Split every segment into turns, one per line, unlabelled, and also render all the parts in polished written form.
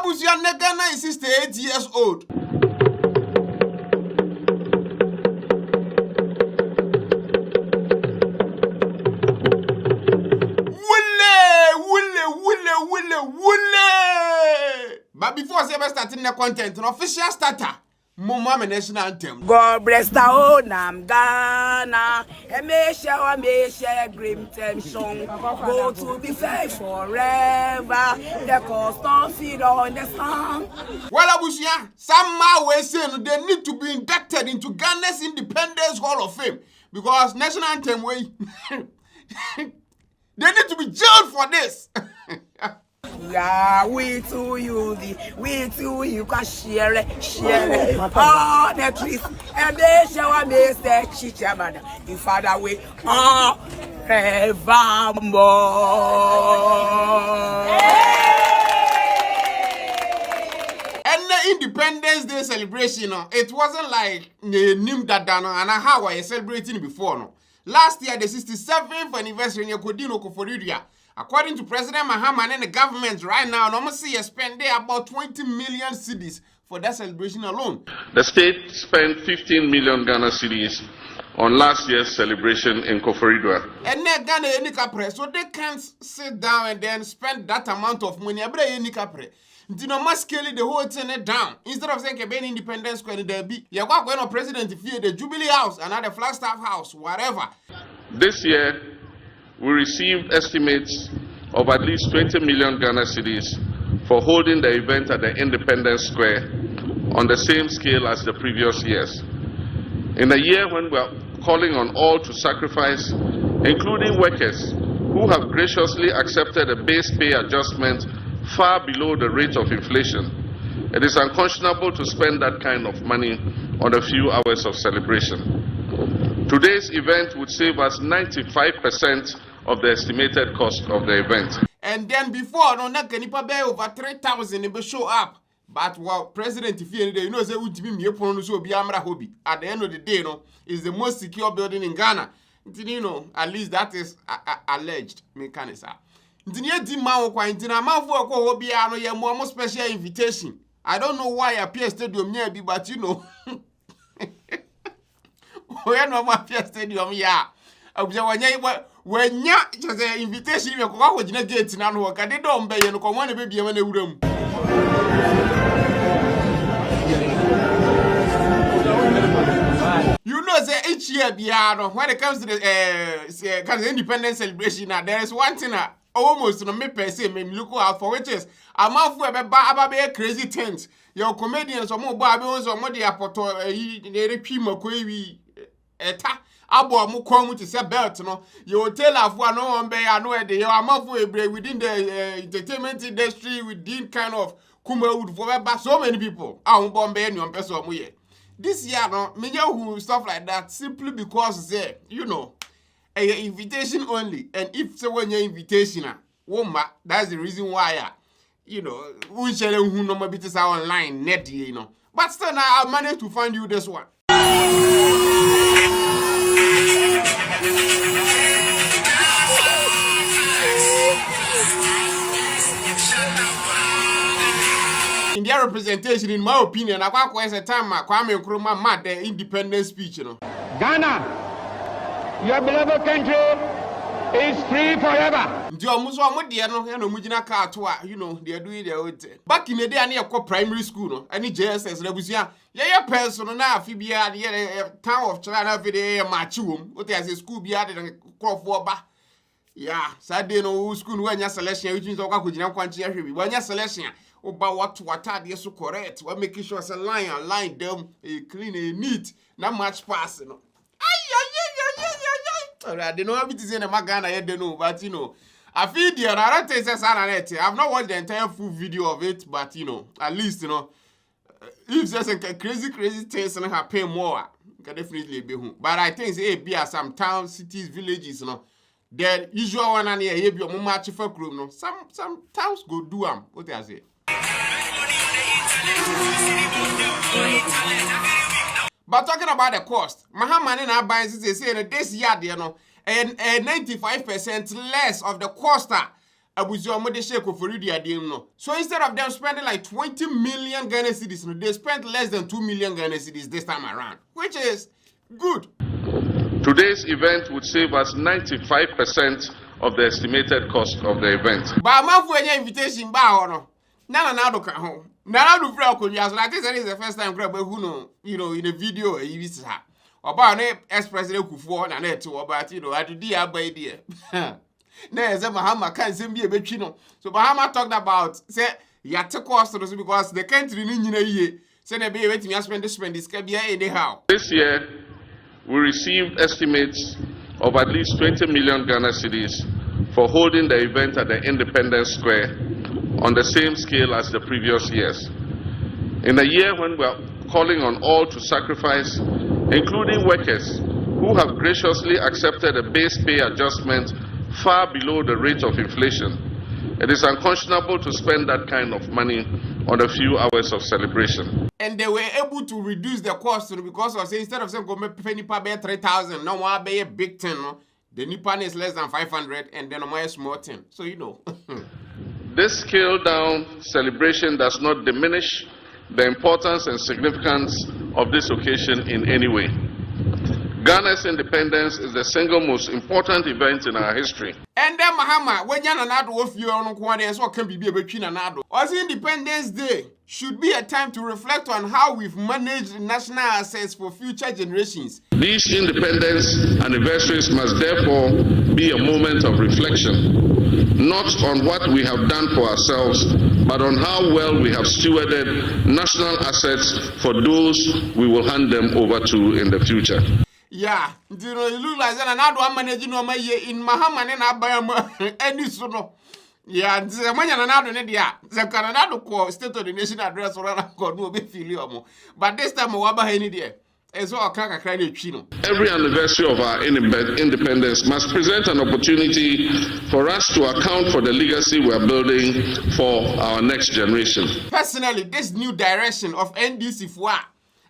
Busia Ghana is 68 years old. But before I say starting the content, an official starter. Mama national anthem.
God bless the whole Nam Ghana. And may share grim tension. Go to be fair forever. The cost of feed on the sun.
Well, Abusia, somehow we're saying they need to be inducted into Ghana's Independence Hall of Fame because national anthem way. They need to be jailed for this.
Yeah, we to you can share it. Oh, the trees, and they shall be said, Chichamada. In Father, we are evermore.
And the Independence Day celebration, it wasn't like Nim Dadano and how I celebrating before. No. Last year, the 67th anniversary in Kodino Koforidia. According to President Mahama and the government right now, normally spend about 20 million cedis for that celebration alone.
The state spent 15 million Ghana cedis on last year's celebration in Koforidua.
And then Ghana Enikapre, so they can't sit down and then spend that amount of money. You know, must scale the whole thing down. Instead of saying Keben Independence Square, there be you're going to president to fear the Jubilee House, another Flagstaff House, whatever.
This year, we received estimates of at least 20 million Ghana cedis for holding the event at the Independence Square on the same scale as the previous years. In a year when we are calling on all to sacrifice, including workers who have graciously accepted a base pay adjustment far below the rate of inflation, it is unconscionable to spend that kind of money on a few hours of celebration. Today's event would save us 95% of the estimated cost of the event.
And then before, no, not can over 3,000 they show up. But what President Ifeanyi, you know, say would be me upon so be Amra Hobby. At the end of the day, no, is the most secure building in Ghana. You know, at least that is alleged. Mechanism. More special invitation. I don't know why I appear stadium near me, but you know. We're no more stadium, yeah. When ya just an invitation, you go with the gates and work. I don't pay and come on a baby in the room. You know, say each year, when it comes to the independence celebration, there is one thing almost no me per se, me look out for which is a mouth for a crazy things. Your comedians or more babbles or more the apoto, the pimo, eta. Abo mu come to say belt no you tell of one no one be no dey you am within the entertainment industry within kind of Kumawood for so many people bombe any person mu here this year no me who stuff like that simply because say you know a invitation only, and if so when your invitation that's the reason why you know we share who no more bits online net you know, but still now I managed to find you this one. In their representation, in my opinion, I quite a time Kwame Nkrumah mad the independence speech, you know.
Ghana, your beloved country is free forever.
You know, they are doing their own thing. Back in the day, I near primary school, no, any JSS, Rebusia, yeah, person now, Fibia, the town of China, video, Machum, what there's a school beard and crop for ba. Yeah, Saturday no school when your selection, which means I could not quantity when your selection. About what are they so correct? We're making sure it's a line them, clean, neat, not much passing. I don't know how it is in a Magana, I don't know, but you know, I feel the other things I've not watched the entire full video of it, but you know, at least you know, if there's a crazy things and happen more, can definitely be home. But I think it's be as some towns, cities, villages, you know. The usual one and here be a much for group, no. Some towns go do what I say. But talking about the cost, Mahama and I buying say this year, you know, and 95% less of the cost abuzi omo de share kofori Dɛadly no. So instead of them spending like 20 million Ghana cedis, they spent less than 2 million Ghana cedis this time around, which is good.
Today's event would save us 95% of the estimated cost of the event.
But I'm for any invitation, no. Nana do come home. Nana do free Okonya. So I think that is the first time grab who know, in a video you see her. About ex-president Kufuor na net to about I do dear by dear. Nah, say Mahama can't send me a between. So Mahama talked about say yate cost because the country in ye. Say they be waiting spend this can be anyhow.
This year we received estimates of at least 20 million Ghana cedis for holding the event at the Independence Square on the same scale as the previous years. In a year when we are calling on all to sacrifice, including workers who have graciously accepted a base pay adjustment far below the rate of inflation, it is unconscionable to spend that kind of money on a few hours of celebration.
And they were able to reduce the cost because of say instead of saying go make pay nipa pay 3,000, now one pay a big 10, no? The nipa is less than 500, and then a small 10. So
This scaled down celebration does not diminish the importance and significance of this occasion in any way. Ghana's independence is the single most important event in our history.
And then Mahama, when you're not with you on Kwade, so can be between another. Also, Independence Day should be a time to reflect on how we've managed national assets for future generations.
These independence anniversaries must therefore be a moment of reflection, not on what we have done for ourselves, but on how well we have stewarded national assets for those we will hand them over to in the future.
Yeah, you look like that, and I don't manage no my year in Mahama and Abayama any sooner. Yeah, the money and another India, the Canada call State of the Nation address or another no be filium. But this time, Waba any day. As well, Kaka Credit Chino.
Every anniversary of our independence must present an opportunity for us to account for the legacy we are building for our next generation.
Personally, this new direction of NDC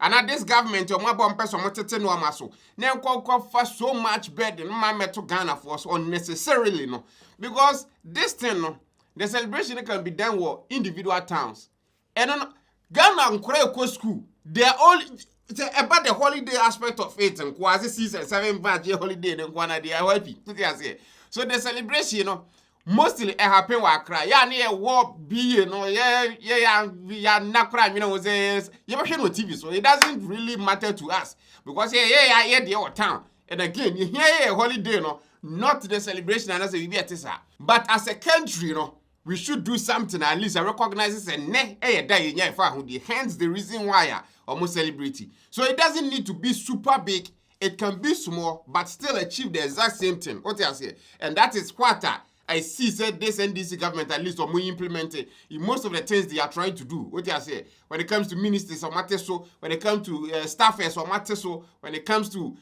and this government, your mobile person, no amaso. Now, for so much burden, my metal Ghana for us unnecessarily, no. Because this thing, no, the celebration can be done with individual towns. And then Ghana and Korea school, they are all about the holiday aspect of it, and quasi 6 and 7 badge holiday, and one idea happy. So the celebration, you know, mostly it happen while cry. Yeah, near war be, you know, yeah, not crime, you know, says you ever no TV, so it doesn't really matter to us because yeah, the old town. And again, you hear a holiday, no, not the celebration, and as a VBT, but as a country, you know, we should do something at least. I recognize it and hence the reason why almost celebrity. So it doesn't need to be super big. It can be small, but still achieve the exact same thing. What I say, and that is what I see said this NDC government at least or more implemented in most of the things they are trying to do. What I say, when it comes to ministers or matter so, when it comes to staffers or matter so, when it comes to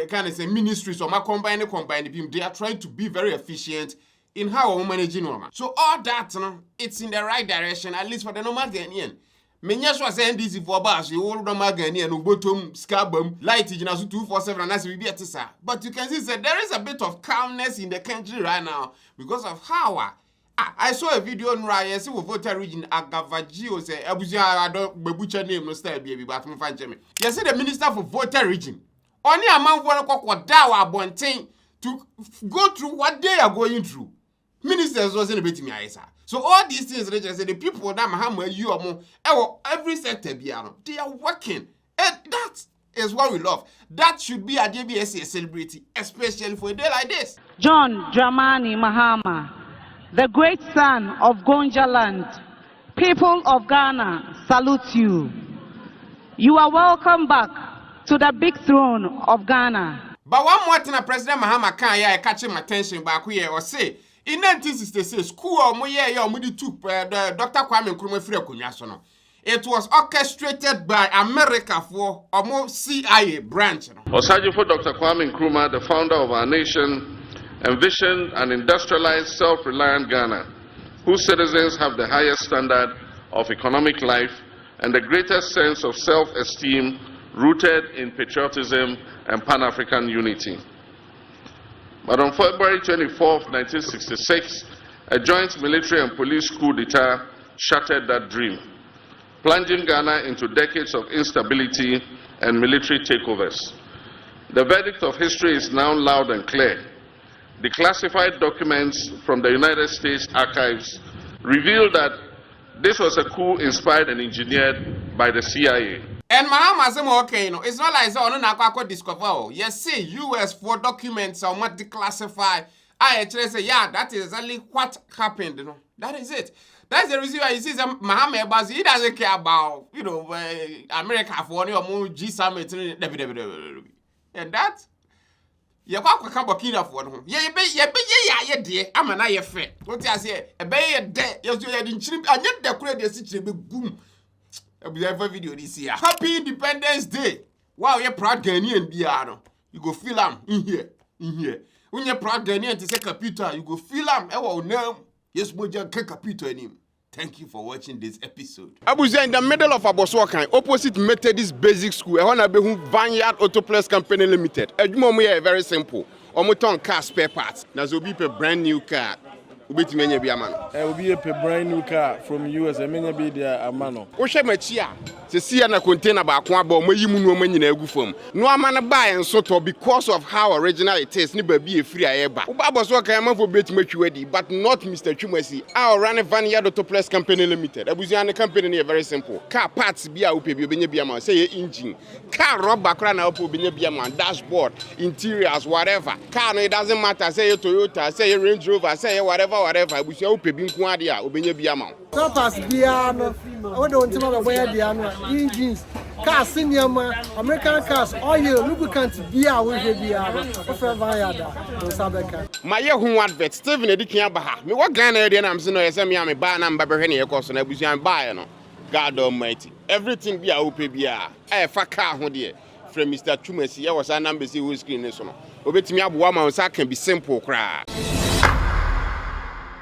kind of say ministries or combine them, they are trying to be very efficient in how we're managing normal. So all that, it's in the right direction, at least for the normal Ghanaian. Menya so say NDC for bars, you all normal Ghanaian, no bottom, scabum, light, you know, 247, and that's we be at this. But you can see that there is a bit of calmness in the country right now because of how I saw a video on Raya, see, voter region, Agavagio say, I don't butcher name, no style, baby, but I'm fine. You see the minister for voter region. Only a man for a dawa bonting to go through what they are going through. Ministers wasn't a bit me, so all these things, the people that Mahama, you are more, every sector, they are working. And that is what we love. That should be a JBSA celebrity, especially for a day like this.
John Dramani Mahama, the great son of Gonja land, people of Ghana salute you. You are welcome back to the big throne of Ghana. But
one more thing, President Mahama can't catching my attention back here or say, in 1966, school took Dr. Kwame Nkrumah free Kunyasono. It was orchestrated by America for almost CIA branch.
Osajifo Dr. Kwame Nkrumah, the founder of our nation, envisioned an industrialized, self-reliant Ghana, whose citizens have the highest standard of economic life and the greatest sense of self-esteem rooted in patriotism and Pan-African unity. But on February 24, 1966, A joint military and police coup d'etat shattered that dream, plunging Ghana into decades of instability and military takeovers. The verdict of history is now loud and clear. The classified documents from the United States archives reveal that this was a coup inspired and engineered by the CIA.
And Mahama say okay, you know, it's not like so no discover. Oh, yes, say US for documents are not declassified. I actually say, yeah, that is exactly what happened, you know. That is it. That's the reason why you see some Mahama Bazi, he doesn't care about, you know, America for any more G summit. And that you can't come back in for one. Yeah, dear. I'm an eye fair. What I say, a bay dead, you're in chip, and yet the credit city boom. A video this year. Happy Independence Day. Wow, you're proud Ghanaian, Biano. You go feel am in here. When you're proud Ghanaian to say computer, you go feel am. Oh, no. Yes, Moja computer in him. Thank you for watching this episode. I was in the middle of Aboswakan, opposite Methodist Basic School. I want to be Vineyard Auto Plus Company Limited. Very simple. Omoton car spare parts. Nazobi a brand new car. Ubiti menye bi amano.
Obi a brand new car from US. Menye bi dia amano.
O hwe machia. Se sia na container ba ko aba o mayimu no manyina egu fam. No amana buy enso to because of how original it is. Ni ba bi e free ayeba. Uba boso kan amafo betima twiwadi, but not Mr. Chumasi. Our run Vineyard Auto Plus Company Limited. Abuzian the company ni very simple. Car parts bi a upe bi obenye bi amano. Say engine. Car rubber kra na upe obenye bi amano. Dashboard, interiors, whatever. Car no, it doesn't matter. Say Toyota, say Range Rover, say whatever. Abusia upe bi nko ade a obenye bi amano.
Pass bia no. I don't want to buy bia engines, cars, American cars, oil, lubricants, beer, we have
my young advert, Stephen Edikia Baha. Me what Ghana and I'm saying, I send me a bar number, Henny, of course, and I was young buyer. God Almighty, everything be a UPBR. I have a car, dear, from Mr. Chumasi. I was a number, see who's screen this one. Obey me up, woman, so I can be simple cry.